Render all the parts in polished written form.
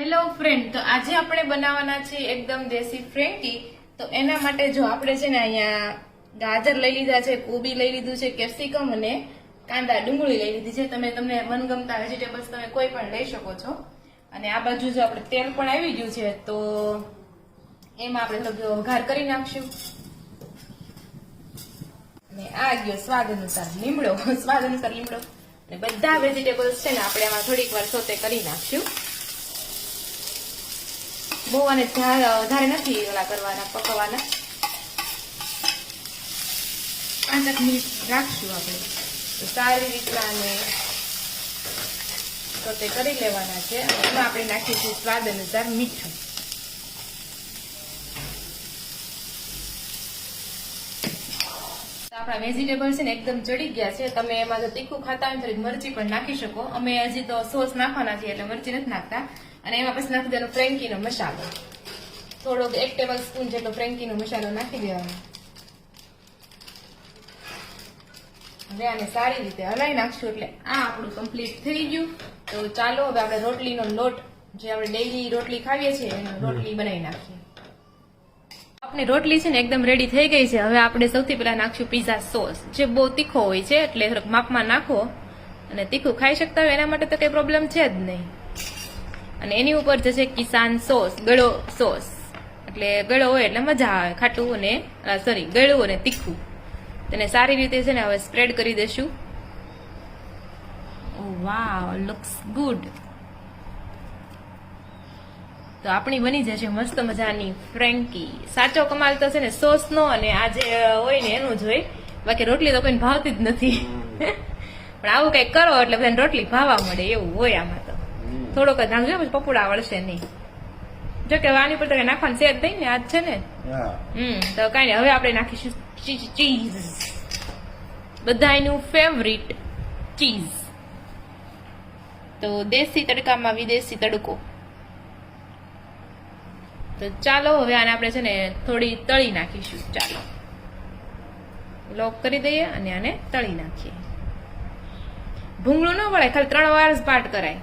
Hello friend, તો આજે આપણે બનાવવાના છે એકદમ દેશી ફ્રેન્કી. તો એના માટે જો આપણે છે ને અહીંયા ગાજર લઈ લીધા છે, કોબી લઈ લીધું છે, કેપ્સિકમ અને કાંદા ડુંગળી લઈ લીધી છે. તમને મનગમતા વેજીટેબલ્સ તમે કોઈ પણ લઈ શકો છો. અને આ બાજુ જો આપણે તેલ પણ આવી ગયું છે, તો એમાં આપણે થોડો વઘાર કરી નાખશું. અને આ ગયો સ્વાદ અનુસાર લીમડો, અને બધા વેજીટેબલ્સ છે ને આપણે એમાં થોડીક વાર સોતે કરી નાખશું. બહુ અને વધારે નથી ઓલા કરવાના, પકવવાના. 5 મિનિટ રાખશું આપણે. તો સારી રીતના અને સોતે કરી લેવાના છે. એમાં આપણે નાખીશું સ્વાદ અનુસાર મીઠું. આપણા વેજીટેબલ છે ને એકદમ ચડી ગયા છે. તમે એમાં જો તીખું ખાતા હોય તો મરચી પણ નાખી શકો. અમે હજી તો સોસ નાખવાના છીએ એટલે મરચી નથી નાખતા. અને એમાં પછી નાખી દેવાનો ફ્રેન્કીનો મસાલો, થોડોક 1 ટેબલ સ્પૂન જેટલો ફ્રેન્કીનો મસાલો નાખી દેવાનો. હવે આને સારી રીતે હલાવી નાખશું. એટલે આ આપણું કમ્પ્લીટ થઈ ગયું. તો ચાલો હવે આપણે રોટલીનો લોટ, જે આપણે ડેઈલી રોટલી ખાવીએ છીએ એનો રોટલી બનાવી નાખીએ. આપણી રોટલી છે ને એકદમ રેડી થઈ ગઈ છે. હવે આપણે સૌથી પહેલા નાખશું પીઝા સોસ, જે બહુ તીખો હોય છે એટલે થોડોક માપમાં નાખો. અને તીખું ખાઈ શકતા હોય એના માટે તો કઈ પ્રોબ્લેમ છે જ નહીં. અને એની ઉપર જે છે કિસાન સોસ, ગળો સોસ, એટલે ગળો હોય એટલે મજા આવે, ખાટું અને ગળું અને તીખું. તેને સારી રીતે છે ને હવે સ્પ્રેડ કરી દેશું. ઓ વાવ, લુક્સ ગુડ. તો આપણી બની જશે મસ્ત મજાની ફ્રેન્કી. સાચો કમાલ તો છે ને સોસ નો અને આ જે હોય ને એનું જ હોય. બાકી રોટલી તો કોઈને ભાવતી જ નથી. પણ આવું કઈક કરો એટલે બધાને રોટલી ભાવવા મળે, એવું હોય આમાં. તો થોડોક જ નાખજો, પછી પપોડા વળશે નહીં. જો કે આની પર તો કઈ નાખવાનું છે જ નહીં ને, આજ છે ને. તો કઈ નહીં. હવે આપણે નાખીશું ચીઝ, બધાનું ફેવરિટ ચીઝ. તો દેશી તડકામાં વિદેશી તડકો. તો ચાલો હવે આને આપણે છે ને થોડી તળી નાખીશું. ચાલો લોક કરી દઈએ અને આને તળી નાખીએ. ભૂંગળું ન વળે, ખાલી 3 વાર જ પાટ કરાય.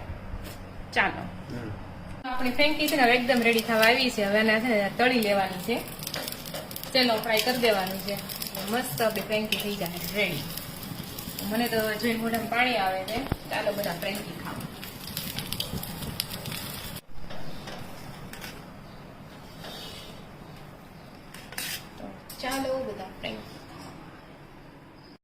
ચાલો, આપણી ફ્રેન્કી છે ને હવે એકદમ રેડી થવા આવી છે. હવે આને છે ને તળી લેવાની છે, ચેલો ફ્રાય કરી દેવાની છે. મસ્ત આપણી ફ્રેન્કી થઈ જાય રેડી. મને તો જોઈને મોઢામાં પાણી આવે છે. ચાલો બધા ફ્રેન્કી ખાવા.